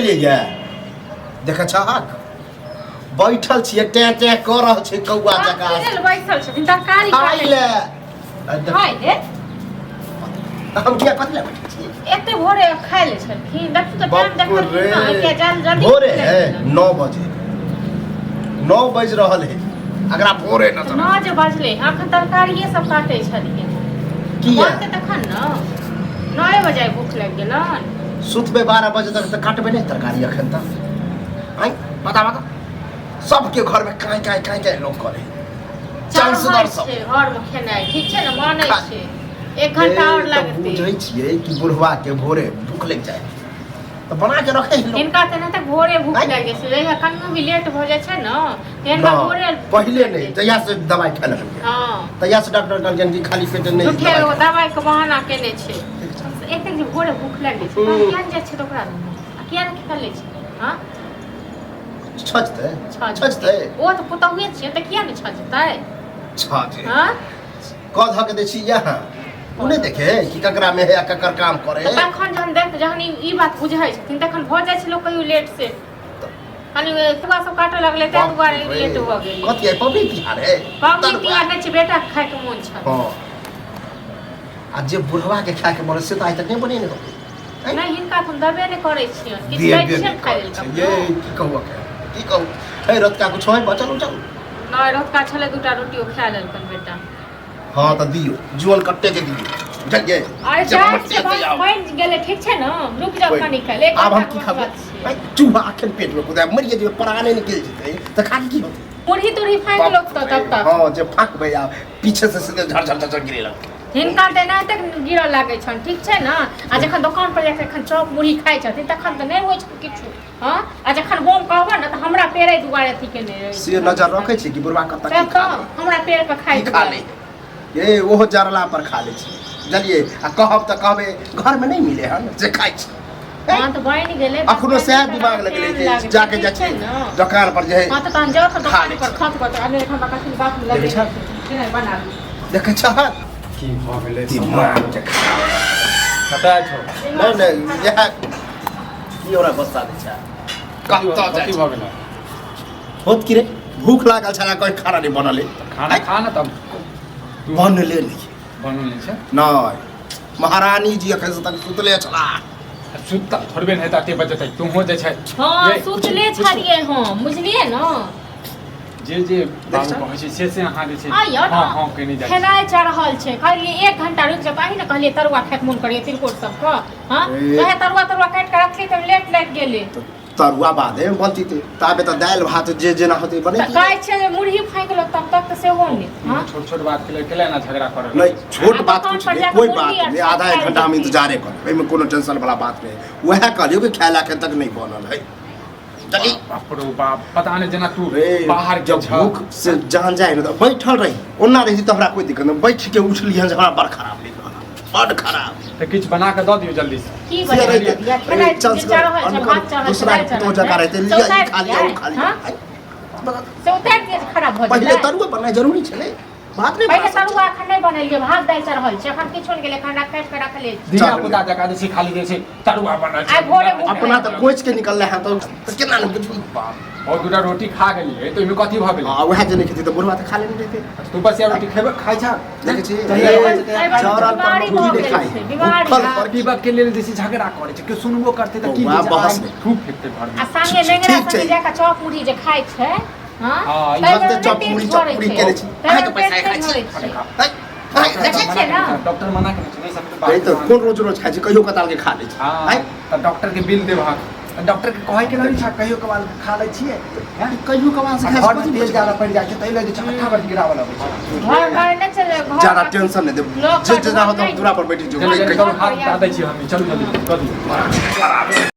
बुझलिए ये देख छहक बैठल छिए टे टे कर रहल छै कौआ जका बैठल छथिन तरकारी खाइ ले खाइ ले हम किया कथि ले बैठल छी एते भोरे खाइ ले छथिन देखू त टाइम देखल ना के जल्दी भोरे है 9 बजे 9 बज रहल है अगरा भोरे न 9 जे बजले अखन तरकारिए सब काटै छलिए किया तखन न 9 बजे भूख लग गेलन सुतबे 12 बजे तक त काटबे नहीं तरकारी अखन तक आई बता सबके घर में काई काई काई काई लोग करे चांस दर सब घर में खेनाइ ठीक छै न मानै छै 1 घंटा और लगते बुझै छियै कि बुढ़वा के भोरे भूख लग जाए तो बना के रखे इनका त न तक भोरे भूख लगे छै लेकिन कन्नू भी लेट हो जाय छै न इनका भोरे पहले नहीं जया से दवाई खा ले हां तया से डॉक्टर कहलकन कि खाली पेट नहीं उठे दवाई के बहाना केने छै एक जे भोरे भूख लगे छै किया जाय छै त ओकरा किया न खा ले छै हां छजते छजते ओ त पुतहुए छियै त किया न छजतै छजे हां कह ध के दै छी यहाँ उ नहीं देखे कि ककरा में है ककर काम करे तखन जहन देख जहन ई बात बुझै छथिन तखन भ जाय छै लोग कहियो लेट से खाली तुआ सब काटे लगले त दुआरे लेट हो गेल कथि है पब्लिक तिहार है पब्लिक तिहार नहीं छै बेटा खाय के मन छै हां आ जे बुढ़वा के खाय के मन से त आइ तक नहीं बने नहीं हिनका तुम दबे नहीं करे छियै किछ दै छै खाय लेल ये की कहू की कहू ए रत का कुछ है बचल उचल नहीं रत का छले दूटा रोटियो खा लेलकन बेटा हां त दियो जुअल कट्टे के दियो जल्दी अरे जा बन गेले ठीक छै न रुक जाओ कनी खा ले अब हम की खाबे भाई चूहा आखन पेट में कुदा मर जे प्राणे निकल जेते त खा की होते मुरही तुरही फाक लोग तो तब तक हां जे फाक भैया पीछे से सीधे झड़ झड़ झड़ गिरे लग हिनका त ना तक गिरऽ लागे छन ठीक छै न आ जखन दुकान पर जाके खन चॉप मुरही खाइ छथिन तखन त नहीं होय छै किछु हां आ जखन हम कहबो न त हमरा पेरे दुआरे अथी केने रहे से नजर रखे छी कि बुढ़वा कत की खा हमरा पेड़ पर खाइ खा ले ए ओहो जरला पर खा ले छी जलिए आ कहब त कहबे घर में नहीं मिले हन जे खाइ छी हां त बनि गेले अखनो से दिमाग लगले जे जाके जा छी दुकान पर जे हां त तहन जाओ त दुकान पर खत को त अने हम कथि बात लगे छै बना देखे छ की भ गेलै दिमाग जे कतै छौ नहीं यह की ओरा गुस्सा दे छ कत कथि भ गेलै होत की रे भूख लागल छला कोई खाना नहीं बनले खाना खा न तब बनले नहीं बनले छै नहीं महारानी जी अखन से तक सुतले छला सुत थोड़बे नहीं ताते बजे तक तू हो जे छै हां सुतले छलिए हम बुझलिए न जे बाबू कहै छै से अहाँ जे छै हां हां कहने जाइ खेनाइ चढ़ल छै कहलिए 1 घंटा रुक जा पाही न कहलिए तरुआ खाए मन करिए तिलकोट सब का हां कहे तरुआ काट के रखली त लेट लग गेले तरुआ बादे बनती थे ताबे त दाल भात जे जेना होते बने कहै छै मुरही फाइक लो तब तक से हो नहीं हां छोट छोट बात के लिए ना झगड़ा करे नहीं छोट बात कुछ नहीं कोई बात नहीं आधा 1 घंटा हम इंतजारे कर एमे कोनो टेंशन वाला बात नहीं वह कहलियो कि खाला के तक नहीं बनल है चली बाप रे बाप पता नहीं जना तू बाहर जब भूख से जान जाए न तो बैठल रही ओना रही त हमरा कोई दिक्कत नहीं बैठ के उठली हन हमरा बड़ खराब लग बड़ खराब त किछ बना के द दियो जल्दी से की बना दिया खेनाइ चढ़ल छै भात चढ़ल दूसरा तो जगह रहते लिया खा लिया से उतार के खराब भ पहले तरुआ बनाए जरूरी छले बात नहीं पहले तरुआ अखन नहीं बनेलिए भात दाल चढ़ल छै अखन किछो गेले खाना काट के रख ले दिया पुता जका जे छै खाली जे छै तरुआ बनल छै आ भोरे अपना त कोच के निकलले है तो केना न बुझू और दूटा रोटी खा गेलिए तो इमे कथि भ गेलै हां वह जे नहीं खेती तो बुढ़वा त खा लेने रहते तू बस या रोटी खेबे खाइ छ देखे छी चौरा पर बुढ़ी नहीं खाई कल पर की बात के लेल जैसे झगड़ा करे छै के सुनबो करते त की बहस खूब फेंकते घर में आ संगे नेंगरा संगे जाका चॉप मुरही जे खाइ छै हां हां ई बात चॉप मुरही केने छी आ तो पैसा खाइ छी देखे छियै ना डॉक्टर मना करे छै नहीं सब नहीं तो कोन रोज रोज खाइ छी कहियो कताल के खा ले छी हां त डॉक्टर के बिल देबा डॉक्टर के कहै के नहीं छ कहियो कबाल खा ले छिए हैं कहियो कबाल से घर में तेल ज्यादा पड़ जाय छै तै लगे चक्का पर गिरावल आबै छै घर नहीं चले घर ज्यादा टेंशन नहीं दे जे जना हो तो दूरा पर बैठी जो हाथ दै छी हम चलू जल्दी कर दियो